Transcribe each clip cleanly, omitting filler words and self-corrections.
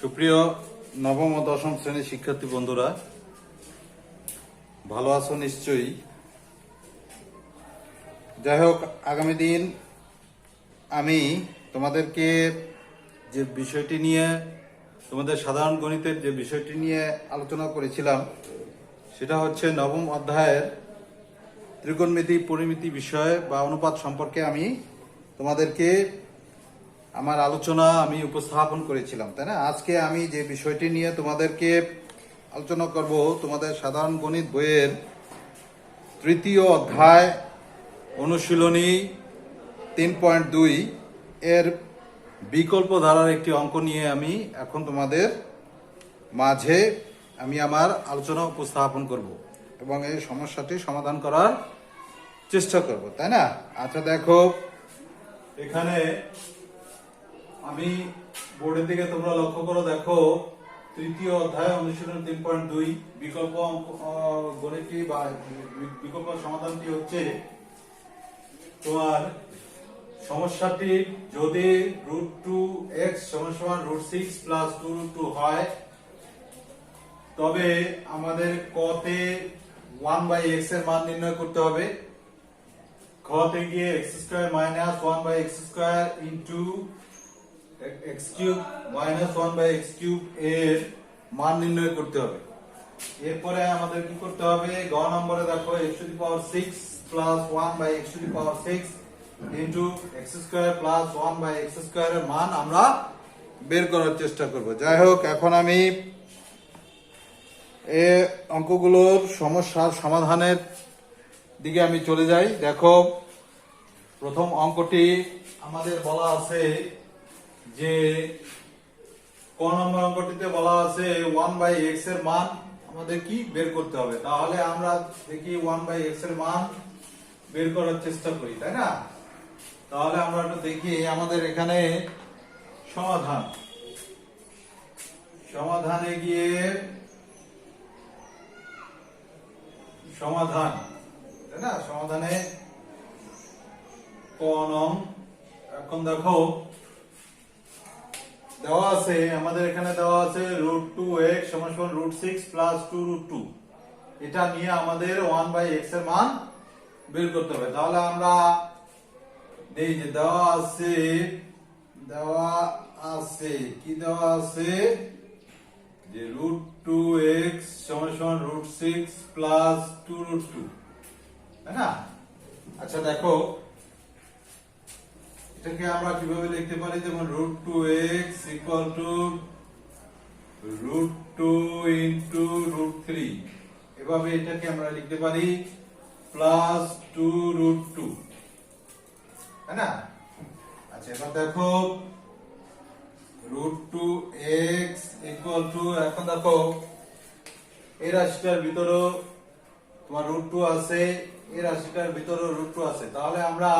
সুপ্রিয় নবম ও দশম শ্রেণীর শিক্ষার্থী বন্ধুরা, ভালো আছো নিশ্চয়ই। যাই হোক, আগামী দিন আমি তোমাদেরকে যে বিষয়টি নিয়ে, তোমাদের সাধারণ গণিতের যে বিষয়টি নিয়ে আলোচনা করেছিলাম, সেটা হচ্ছে নবম অধ্যায়ের ত্রিকোণমিতি, পরিমিতি বিষয় বা অনুপাত সম্পর্কে আমি তোমাদেরকে আমার আলোচনা উপস্থাপন করেছিলাম, তাই না? আজকে আমি যে বিষয়টি নিয়ে তোমাদেরকে আলোচনা করব, তোমাদের সাধারণ গণিত বইয়ের তৃতীয় অধ্যায় অনুশীলনী 3.2 এর বিকল্প ধারার একটি অঙ্ক নিয়ে আমি এখন তোমাদের মাঝে আমার আলোচনা উপস্থাপন করব এবং এই সমস্যাটি সমাধান করার চেষ্টা করব, তাই না? আচ্ছা, দেখো এখানে আমি বোর্ডের দিকে তোমরা লক্ষ্য করো। দেখো, তৃতীয় অধ্যায় অনুশীলন 3.2 বিকল্প গণিতটি বা বিকল্প সমাধানটি হচ্ছে তোমার সমস্যাটি যদি √2x √6 + 2√2 হয়, তবে আমাদের কতে 1/x এর মান নির্ণয় করতে হবে। খতে গিয়ে x² - 1/x² into x³ - 1/x³ এর মান নির্ণয় করতে হবে। এরপরে আমাদের কি করতে হবে? গ নম্বরে দেখো, x⁶ + 1/x⁶ into x² + 1/x² এর মান আমরা বের করার চেষ্টা করব। যাই হোক, এখন আমি এই অঙ্কগুলোর সমস্যার সমাধানের দিকে আমি চলে যাই। দেখো, প্রথম অঙ্কটি আমাদের বলা আছে যে ক নম্বর অঙ্কটিতে বলা আছে 1/x এর মান আমাদের কি বের করতে হবে। তাহলে আমরা দেখি 1/x এর মান বের করার চেষ্টা করি, তাই না? তাহলে আমরা একটু দেখি আমাদের এখানে সমাধানে গিয়ে সমাধান, তাই না? সমাধানে ক নং, এখন দেখো দেওয়া আছে, আমাদের এখানে দেওয়া আছে √2x = √6 + 2√2। এটা নিয়ে আমাদের 1/x এর মান বের করতে হবে। তাহলে আমরা এই যে দেওয়া আছে কি দেওয়া আছে যে √2x = √6 + 2√2, তাই না? আচ্ছা, দেখো এটাকে আমরা কিভাবে লিখতে পারি? যেমন √2x = √2 * √3, এভাবে এটাকে আমরা লিখতে পারি +2√2, তাই না? আচ্ছা, এবার দেখো √2x = এখন দেখো এই রাশিটার ভিতরে তোমার √2 আছে, এই রাশিটার ভিতরে √2 আছে। তাহলে আমরা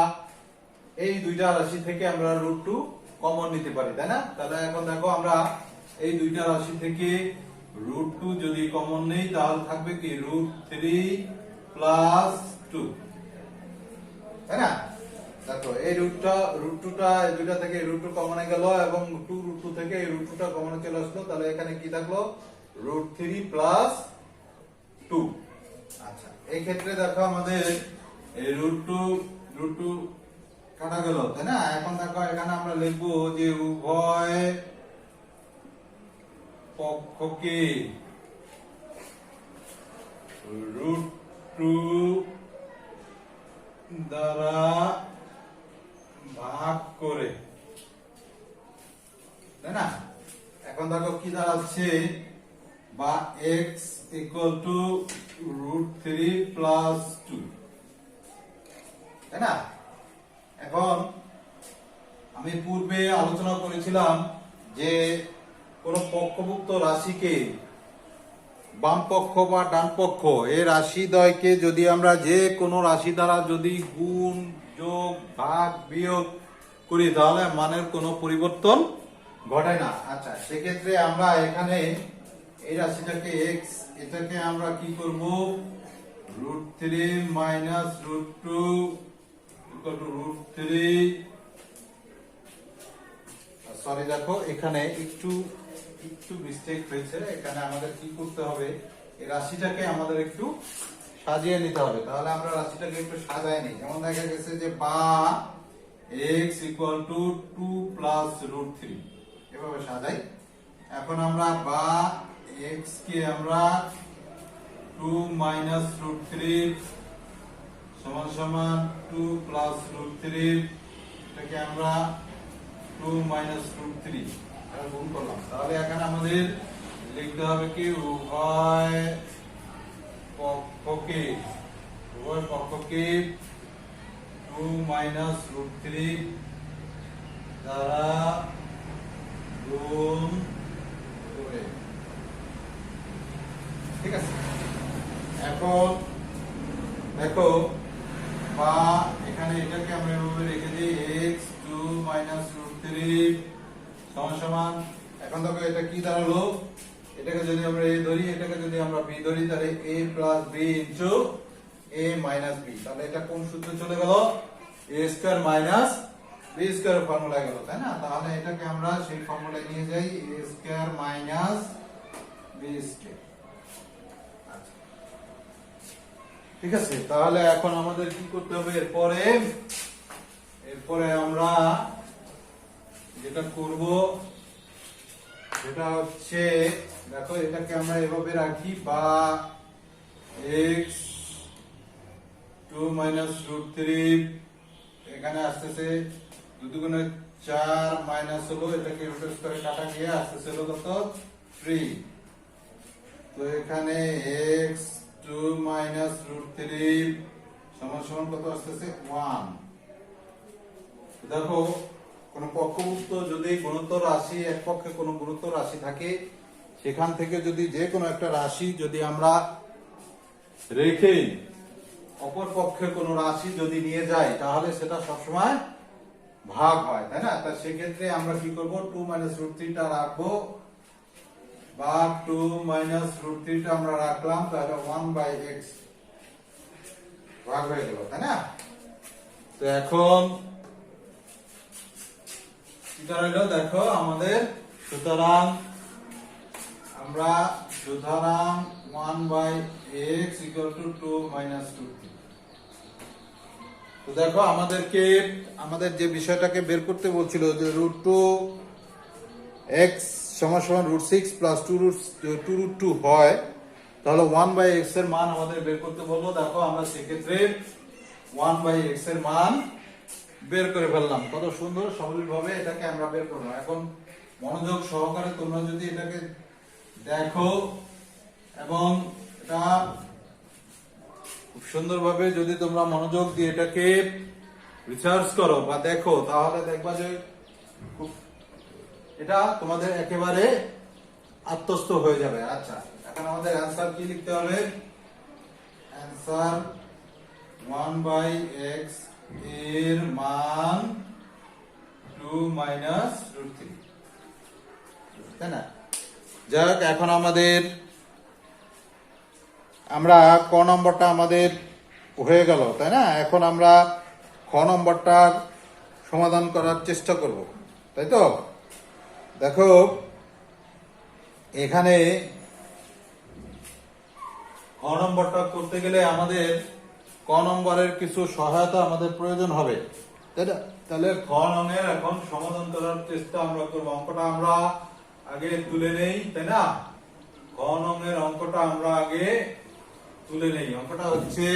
এই দুইটা রাশি থেকে আমরা √2 কমন নিতে পারি, তাই না? তাহলে এখন দেখো, আমরা এই দুইটা রাশি থেকে √2 যদি কমন নেই, তাহলে থাকবে কি √3 + 2, তাই না? দেখো এই √2টা এই দুইটা থেকে √2 কমনে গেল এবং 2√2 থেকে এই √2টা কমনে চলে আসলো। তাহলে এখানে কি থাকলো? √3 + 2। আচ্ছা, এই ক্ষেত্রে দেখো আমাদের এই √2 কাটা গেল, তাই না? এখন দেখো এখানে আমরা লিখবো যে উভয় পক্ষকে √2 দ্বারা ভাগ করে, তাই না? এখন দেখো কি দাঁড়াচ্ছে, বা x = √3 + 2, তাই না? এখন আমি পূর্বে আলোচনা করেছিলাম যে কোন পক্ষভুক্ত রাশিকে বাম পক্ষ বা ডান পক্ষ এই রাশি দ্বয়কে যদি আমরা যে কোনো রাশি দ্বারা যদি গুণ, যোগ, ভাগ, বিয়োগ করি, তাহলে মানের কোনো পরিবর্তন ঘটে না। আচ্ছা, সেক্ষেত্রে আমরা এখানে এই রাশিটাকে x, এটাকে আমরা কি করব? √3 - √2 = √3। সরি, দেখো এখানে একটু একটু মিস্টেক হয়েছে। এখানে আমাদের কি করতে হবে, এই রাশিটাকে আমাদের একটু সাজিয়ে নিতে হবে। তাহলে আমরা রাশিটাকে একটু সাজাই নিই। যেমন দেখা গেছে যে বা x equal to 2 plus root 3, এভাবে সাজাই। এখন আমরা বা x কে আমরা 2 মাইনাস রুট 3 সমান সমান 2 প্লাস রুট 3, এটাকে আমরা 2 মাইনাস রুট 3 আর গুণ করলাম। তাহলে এখানে আমাদের লিখতে হবে কি উভয় পক্ষকে 2 মাইনাস রুট 3 দ্বারা গুণ করে। ঠিক আছে, এখন দেখো বা এখানে এটাকে আমরা এভাবে রেখে দিই x 2 মাইনাস রুট 3 সমান সমান। এখন দেখো এটা কি দাঁড়ালো, এটাকে যদি আমরা a ধরি, এটাকে যদি আমরা b ধরি, তাহলে a plus b into a minus b। তাহলে এটা কোন সূত্রে চলে গেল, a square minus b square ফর্মুলায় গেল, তাই না? তাহলে এটাকে আমরা সেই ফর্মুলায় নিয়ে যাই, a square minus b square. ঠিক আছে, তাহলে এখন আমাদের কি করতে হবে, এরপরে আমরা যেটা করব সেটা হচ্ছে, দেখো এটাকে আমরা এভাবে রাখি বা x 2 মাইনাস রুট 3, এখানে আসতেছে 2 দুগুণে 4 মাইনাস হলো, এটাকে রুট করে কাটা গিয়ে আসতেছে হলো কত 3। তো এখানে x 2 মাইনাস রুট 3 সমান সমান কত আসতেছে 1। দেখো কোন পক্ষভুক্ত যদি গুণোত্তর রাশি, এক পক্ষে কোন গুণোত্তর রাশি থাকে, সেখান থেকে যদি যে কোনো একটা রাশি যদি আমরা রেখে অপর পক্ষে কোন রাশি যদি নিয়ে যাই, তাহলে সেটা সবসময় ভাগ হয়, তাই না? তা সেক্ষেত্রে আমরা কি করব, 2 মাইনাস রুট 3 টা রাখবো, বা 2 মাইনাস রুট 3 টা আমরা রাখলাম, তাহলে 1 বাই x ভাগ হয়ে গেল, তাই না? তো এখন কি দাঁড়ালো দেখো আমাদের, সুতরাং 1 by x equal to 2 minus root 3। তো দেখো আমাদেরকে আমাদের যে বিষয়টাকে বের করতে বলছিল যে রুট 2 x সমান সমান রুট 6 প্লাস 2 রুট 2 হয়, তাহলে 1 বাই x এর মান আমাদের বের করতে বললো। দেখো আমরা সেক্ষেত্রে 1 বাই x এর মান বের করে ফেললাম। কত সুন্দর সরল ভাবে এটাকে আমরা বের করলাম। এখন মনোযোগ সহকারে তোমরা যদি এটাকে দেখো এবং এটা খুব সুন্দরভাবে যদি তোমরা মনোযোগ দিয়ে এটাকে রিসার্চ করো বা দেখো, তাহলে দেখবা যে এটা তোমাদের একেবারে আত্মস্থ হয়ে যাবে। আচ্ছা, এখন আমাদের অ্যান্সার কি লিখতে হবে, অ্যান্সার 1 বাই x এর মান 2 মাইনাস রুট 3, তাই না? যাই হোক, এখন আমাদের আমরা ক নম্বরটা আমাদের হয়ে গেল, তাই না? এখন আমরা খ নম্বরটার সমাধান করার চেষ্টা করব, তাই তো? দেখো এখানে খ নম্বরটা করতে গেলে আমাদের ক নম্বরের কিছু সহায়তা আমাদের প্রয়োজন হবে, তাই না? তাহলে খ নংয়ের এখন সমাধান করার চেষ্টা আমরা করব। অঙ্কটা আমরা আগে তুলে নেই, তাই না? খ নংয়ের অঙ্কটা আমরা আগে তুলে নেই। অঙ্কটা হচ্ছে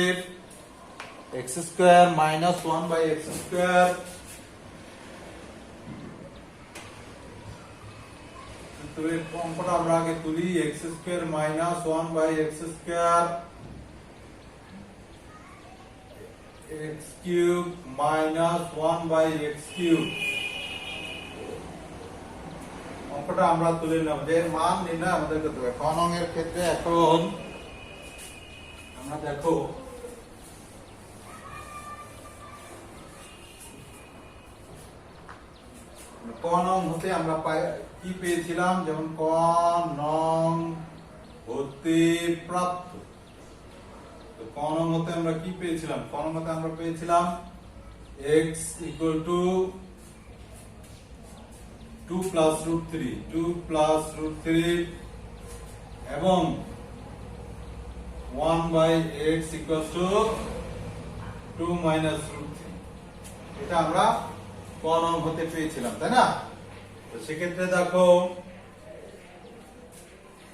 x square minus 1 by x square, অঙ্কটা আমরা আগে তুলি। x square minus 1 by x square, x cube minus 1 by x cube, অঙ্কটা আমরা তুলে নিলাম। যে মান নির্ণয় আমাদের করতে হবে খ নং এর ক্ষেত্রে। এখন আমরা দেখো ক নং হতে আমরা কি পেয়েছিলাম, যেমন ক নং হতে প্রাপ্ত। ক নং হতে আমরা কি পেয়েছিলাম, ক নং হতে আমরা পেয়েছিলাম x equal to 2 plus root three, 2 plus root three এবং 1 by x equal to 2 minus root three. এটা আমরা ক নং হতে পেয়েছিলাম, তাই না? তো সেক্ষেত্রে দেখো,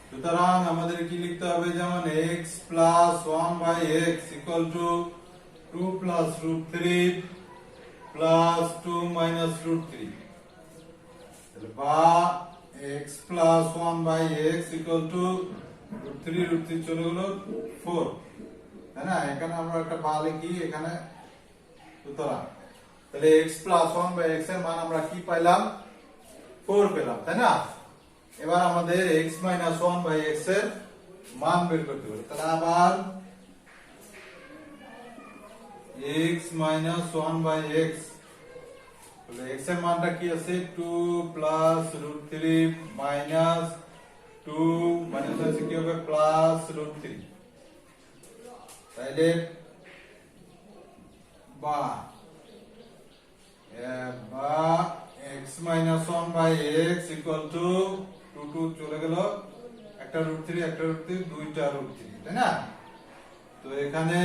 সুতরাং আমাদের কি লিখতে হবে, যেমন x plus 1 by x equal to 2 plus root three plus 2 minus root three, বা x plus 1 by x equal to root three চলে গেল 4, তাই না? এখানে আমরা একটা বা লিখি এখানে। সুতরাং তাহলে x প্লাস 1 বাই এক্স এর মান আমরা কি পাইলাম, 4 পেলাম, তাই না? এবার আমাদের x মাইনাস 1 বাই এক্স এর মান বের করতে হবে। তাহলে আবার x মাইনাস 1 বাই এক্স, তাহলে x এর মানটা কি আছে, 2 plus root three minus 2 minus আছে কি হবে, প্লাস রুট থ্রি। তাইলে বা x minus 1 by x equal to 2 চলে গেল, একটা রুট থ্রি দুইটা রুট থ্রি, তাই না? তো এখানে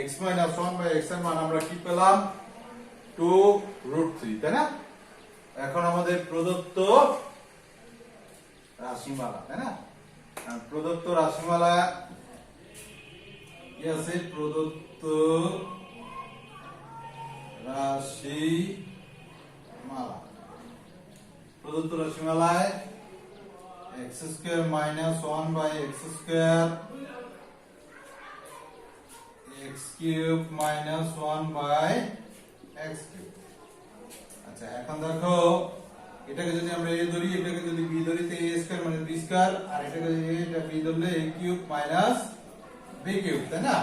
x মাইনাস 1 বাই এক্স এর মান আমরা কি পেলাম, 2 রুট থ্রি, তাই না? এখন আমাদের প্রদত্ত রাশিমালা, তাই না? প্রদত্ত রাশিমালা কি আছে, প্রদত্ত রাশিমালা, প্রদত্ত রাশিমালায় x square minus 1 by x square, x cube minus 1 by x cube. আচ্ছা, এখন দেখো, এটাকে যদি আমরা a ধরি, এটাকে যদি b ধরি, তো a স্কয়ার মানে b স্কয়ার, আর এটাকে যদি এটা b ধরলে a cube minus b cube, তাই না?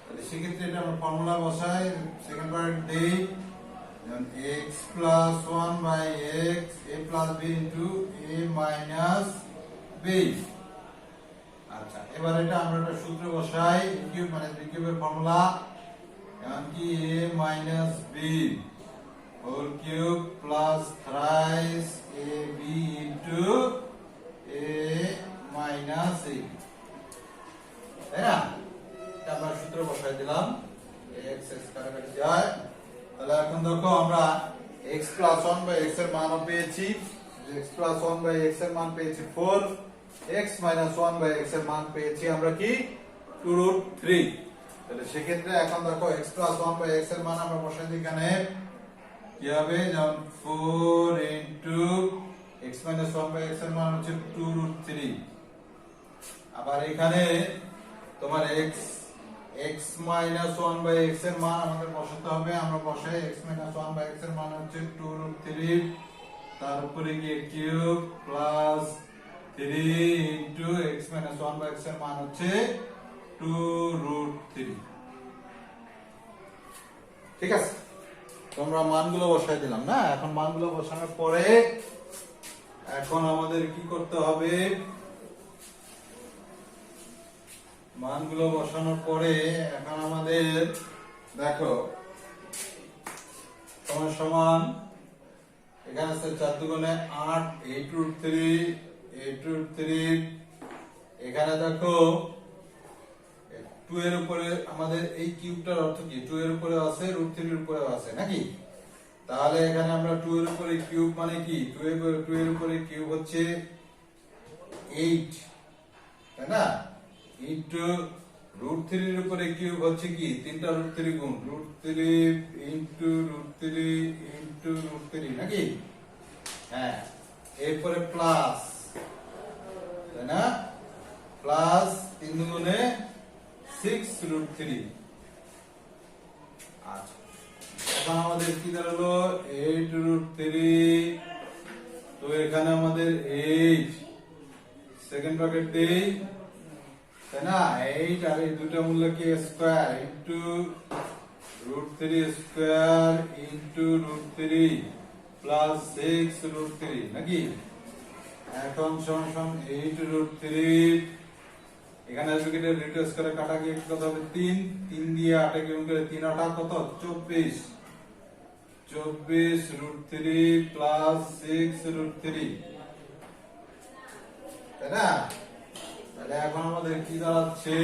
তাহলে সেক্ষেত্রে এটা আমরা ফর্মুলা বসাই, সেকেন্ড পার্ট দেই, যেমন x plus 1 by x a plus b into a minus b। আচ্ছা, এবার এটা আমরা একটা সূত্র বসাই, a কিউব মাইনাস b কিউবের ফর্মুলা, যেমন কি a minus b whole cube plus thrice ab into a minus a, তাই না? এটা আমরা সূত্র বসাই দিলাম, x কাটাকাটি যায়। তাহলে এখন দেখো, আমরা x প্লাস 1 বাই x এর মান পেয়েছি, x প্লাস 1 বাই x এর মান পেয়েছি 4, x মাইনাস 1 বাই x এর মান পেয়েছি আমরা কি, 2 রুট 3। তাহলে সেক্ষেত্রে এখন দেখো, x প্লাস 1 বাই x এর মান আমরা বসাই দিই, এখানে কি হবে, যেমন 4 into x minus 1 by x এর মান হচ্ছে 2 রুট 3। আবার এখানে তোমার x মাইনাস 1 বাই x এর মান আমাদের বসাতে হবে, আমরা বসাই x মাইনাস 1 বাই x এর মান হচ্ছে 2 রুট 3, তার উপরে গিয়ে cube plus 3 into x minus 1 by x এর মান হচ্ছে 2 রুট 3। ঠিক আছে, তোমরা মানগুলো বসাই দিলাম না? এখন মানগুলো বসানোর পরে এখন আমাদের কি করতে হবে, মানগুলো বসানোর পরে এখন আমাদের দেখো, সমান সমান এখানে আছে 4 দুগুণে 8, 8 রুট 3, 8 রুট 3। এখানে দেখো 2 এর উপরে আমাদের এই কিউবটার অর্থ কি, 2 এর উপরে আছে, রুট 3 এর উপরে আছে নাকি? তাহলে এখানে আমরা 2 এর উপরে কিউব মানে কি, 2 এর উপরে কিউব হচ্ছে 8, তাই না? ইনটু রুট 3 এর উপরে কিউব হচ্ছে কি, 3টা রুট 3 গুণ root 3 into root 3 into root 3 নাকি? হ্যাঁ, এরপরে প্লাস, তাই না? প্লাস 3 দুগুণে 6 রুট 3। আচ্ছা, এখন আমাদের কি দাঁড়ালো, 8 রুট 3। তো এখানে আমাদের 8 সেকেন্ড ব্র্যাকেট দেই, তাই না? 8 আর এই দুটো মূল্য কি, square into root 3 square into root 3 plus 6 root 3 নাকি? এখন সমান 8 রুট 3, এখানে আসবে কি, রুট স্কয়ারে কাটা গিয়ে কত হবে, 3 দিয়ে 8 কে গুণ করে 3 8 কত, 24। 24√3 প্লাস 6√3, তাই না? তাহলে এখন আমাদের কি দাঁড়াচ্ছে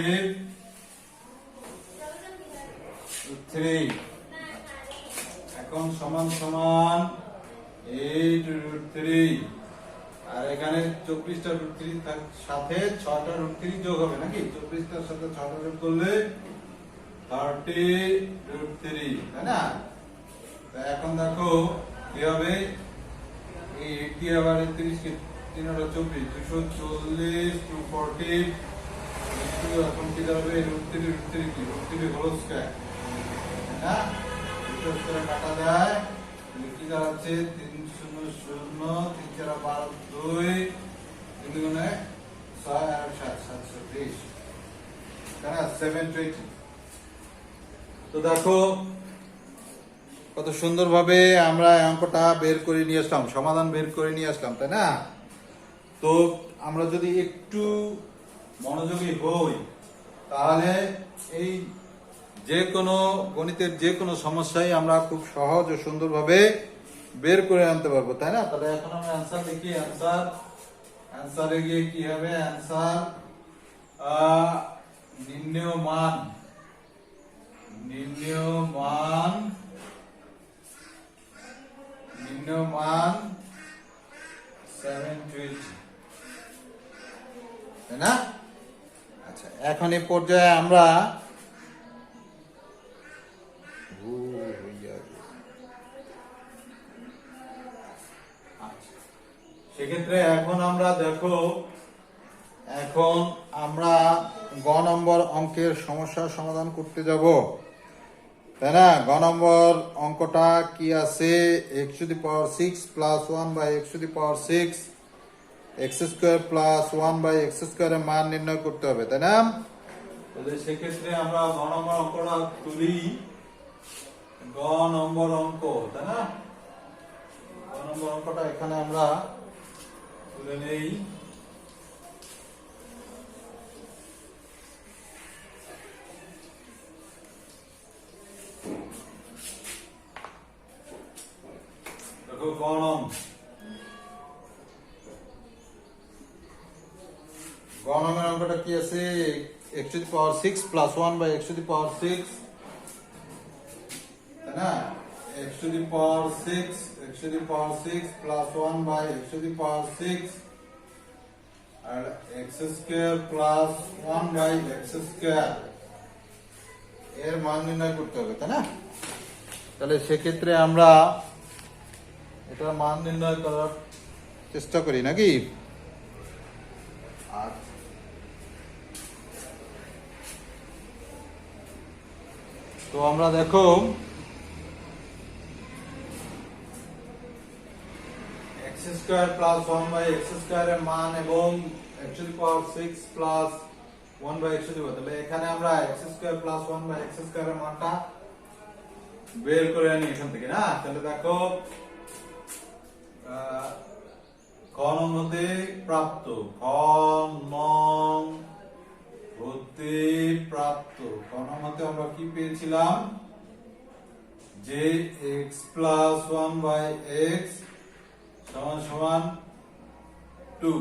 3, এখন সমান সমান 8√3, আর এখানে 24টা √3 সাথে 6টা √3 যোগ হবে নাকি? 24টার সাথে 6টা যোগ করলে 30√3, তাই না? এখন দেখো কি হবে, এই 8 দিয়ে আবার 30 কে 3 আর 24, 240, 240, এখন কি দাঁড়াবে √3 কি √3 হোল স্কয়ার, তাই না? √3 স্কয়ার কাটা যায়, কি দাঁড়াচ্ছে 3 0 0 3 4 12 2, 3 গুণে 6 আর 7 720, তাই না? 720। তো দেখো কত সুন্দরভাবে আমরা অঙ্কটা বের করে নিয়ে আসলাম, সমাধান বের করে নিয়ে আসলাম, তাই না? তো আমরা যদি একটু মনোযোগী হই তাহলে এই যে কোনো গণিতের যে কোনো সমস্যাই আমরা খুব সহজ ও সুন্দরভাবে বের করে আনতে পারবো, তাই না? তাহলে এখন আমরা অ্যান্সার লিখি। অ্যান্সারে গিয়ে কি হবে? অ্যান্সার নির্ণেয় মান 720, তাই না? আচ্ছা, এখন এই পর্যায়ে আমরা সেক্ষেত্রে এখন আমরা দেখো, এখন আমরা গ নম্বর অঙ্কের সমস্যার সমাধান করতে যাব, তাই না? গ নম্বর অঙ্কটা কি আছে? x⁶ plus 1/x⁶ x² plus 1/x² এর মান নির্ণয় করতে হবে, তাই না? তাহলে সেক্ষেত্রে আমরা গ নম্বর অঙ্কটা তুলি। গ নম্বর অঙ্ক, তাই না? গ নম্বর অঙ্কটা এখানে আমরা তুলে নেই। দেখো গ নম্বর অঙ্কটা কি আছে? x⁶ প্লাস 1/x⁶, তাই না? x⁶ প্লাস 1/x⁶ আর x² প্লাস 1/x², এর মান নির্ণয় করতে হবে, তাই না? তাহলে সেক্ষেত্রে আমরা এটার মান নির্ণয় করার চেষ্টা করি নাকি? তো আমরা দেখো x² প্লাস 1/x² এর মান এবং x⁶ প্লাস 1/x², তাহলে এখানে আমরা x² প্লাস 1/x² এর মানটা বের করে আনি এখান থেকে, না? তাহলে দেখো খ নং হতে প্রাপ্ত, খ নং হতে প্রাপ্ত, খ নং হতে আমরা কি পেয়েছিলাম? যে x প্লাস 1/x সমান সমান 2,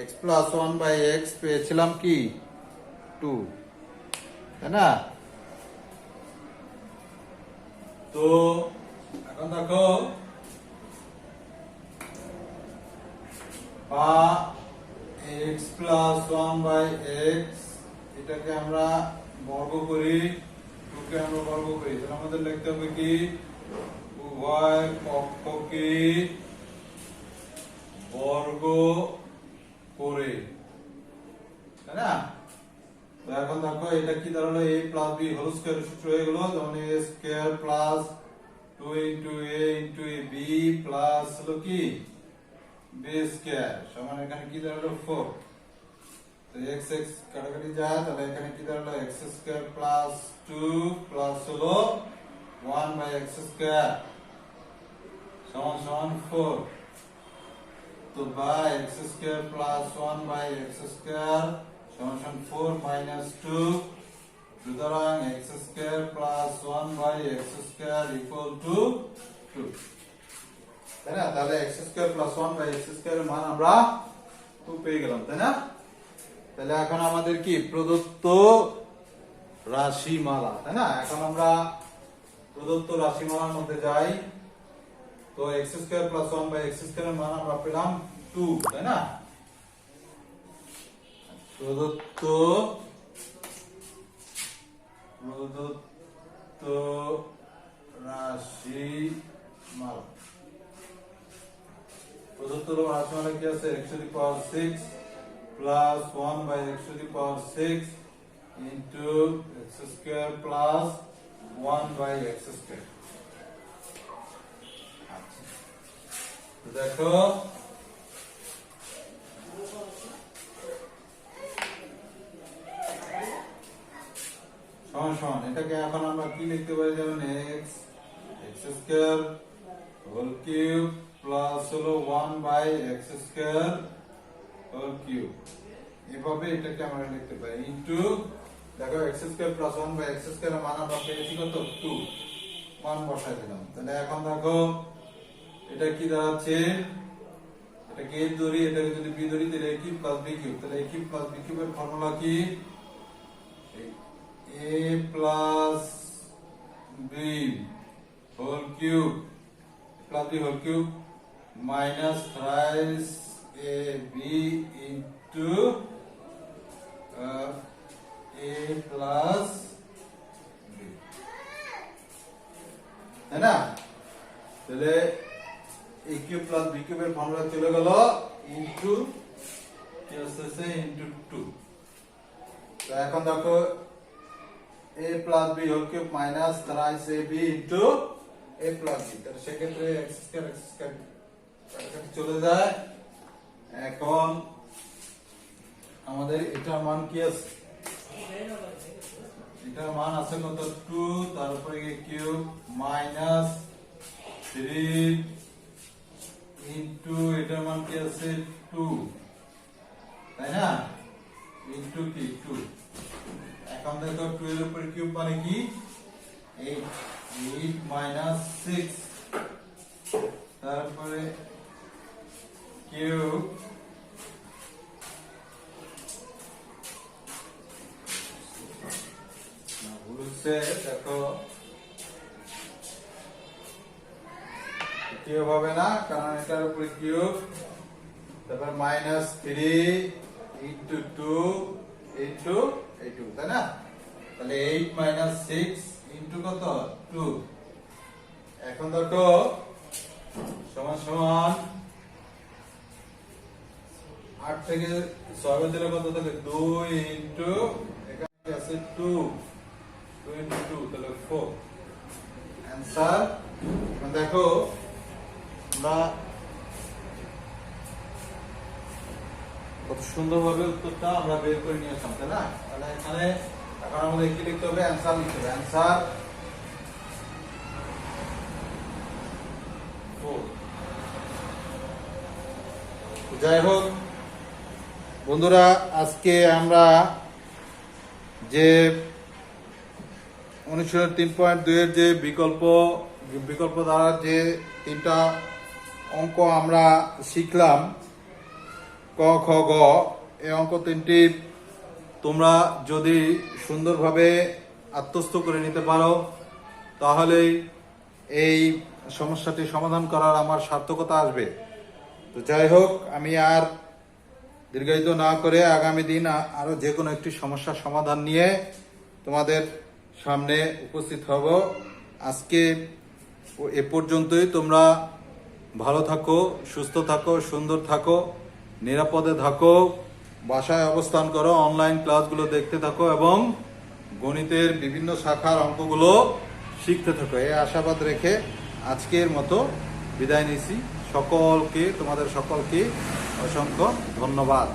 x প্লাস 1/x পেয়েছিলাম কি 2, তাই না? তো এখন দেখো বা x প্লাস 1/x এটাকে আমরা বর্গ করি, 2 কে আমরা বর্গ করি, তাহলে আমাদের লিখতে হবে কি উভয় পক্ষকে বর্গ করে, তাই না? তো এখন দেখো এটা কি দাঁড়ালো? a plus b whole square সূত্র হয়ে গেল, যেমন a square plus 2 into a into b plus হলো কি b স্কয়ার সমান এখানে কি দাঁড়ালো 4। তো x x কাটাকাটি যায়, তাহলে এখানে কি দাঁড়ালো x স্কয়ার প্লাস 2 প্লাস হলো 1/x² সমান সমান 4। তো বাই x² প্লাস 1/x² সমান সমান 4 মাইনাস 2 সুতরাং x square plus 1 by x square equal to 2, তাই না? তাহলে x square plus 1 by x স্কয়ারের মান আমরা 2 পেয়ে গেলাম, তাই না? তাহলে এখন আমাদের কি প্রদত্ত রাশিমালা, তাই না? এখন আমরা প্রদত্ত রাশিমালার মধ্যে যাই। তো x square plus 1 by x স্কয়ারের মান আমরা পেলাম 2, তাই না? প্রদত্ত রাশিমালা, প্রদত্ত রাশিমালা কি আছে? x to the power 6 plus 1 by x to the power 6 into x square plus 1 by x square. আচ্ছা, তো দেখো সমান সমান এটাকে এখন আমরা কি লিখতে পারি? যেমন x square whole cube plus হলো 1 by x square whole cube, এভাবে এটাকে আমরা লিখতে পারি ইনটু, দেখো x square plus 1 by x square এর মান আমরা পেয়েছি কত? 2, মান বসাই দিলাম। তাহলে এখন দেখো এটা কি দাঁড়াচ্ছে? এটাকে a ধরি, এটাকে যদি b ধরি তাহলে a cube plus b cube. তাহলে a কিউব প্লাস b কিউবের ফর্মুলা কি? a plus b whole cube plus b whole cube minus thrice ab into a plus b, তাই না? তাহলে a কিউব প্লাস b কিউবের formula চলে গেল into কি আসছে? ইনটু 2। তো এখন দেখো a plus b whole cube minus thrice ab into a plus b, তাহলে সেক্ষেত্রে x স্কয়ার কাটাকাটি চলে যায়। এখন আমাদের এটার মান কি আছে? এটার মান আছে কত? 2, তারপরে a কিউব মাইনাস 3 ইনটু এটার মান কি আছে? 2, তাই না? ইনটু কি 2। এখন দেখো 2 এর উপর কিউব মানে কি? 8 মাইনাস 6, তারপরে কিউব না ভুলছে, দেখো কিউব হবে না কারণ এটার উপরে কিউব, তারপর মাইনাস 3 ইনটু 2 ইনটু 2, তাই না? তাহলে 8 মাইনাস 6 ইনটু কত? 2। এখন দেখো সমান সমান 8 থেকে 6 দিলে কত থাকে? 2 ইনটু এখানে আছে 2 ইনটু 2, তাহলে 4 অ্যানসার। এখন দেখো আমরা কত সুন্দরভাবে উত্তরটা আমরা বের করে নিয়ে আসলাম, তাই না? তাহলে এখানে এখন আমাদের কি লিখতে হবে? অ্যানসার লিখতে হবে। অ্যানসার 4। যাই হোক বন্ধুরা, আজকে আমরা যে অনুশীলন 3.2 এর যে বিকল্প দ্বারা যে 3টা অঙ্ক আমরা শিখলাম, ক খ গ, এই অঙ্ক 3টি তোমরা যদি সুন্দরভাবে আত্মস্থ করে নিতে পারো তাহলেই এই সমস্যাটি সমাধান করার আমার সার্থকতা আসবে। তো যাই হোক, আমি আর দীর্ঘায়িত না করে আগামী দিন আরো যে কোনো একটি সমস্যার সমাধান নিয়ে তোমাদের সামনে উপস্থিত হব। আজকে এ পর্যন্তই। তোমরা ভালো থাকো, সুস্থ থাকো, সুন্দর থাকো, নিরাপদে থাকো, বাসায় অবস্থান করো, অনলাইন ক্লাসগুলো দেখতে থাকো এবং গণিতের বিভিন্ন শাখার অঙ্কগুলো শিখতে থাকো। এই আশাবাদ রেখে আজকের মতো বিদায় নিচ্ছি। তোমাদের সকলকে অসংখ্য ধন্যবাদ।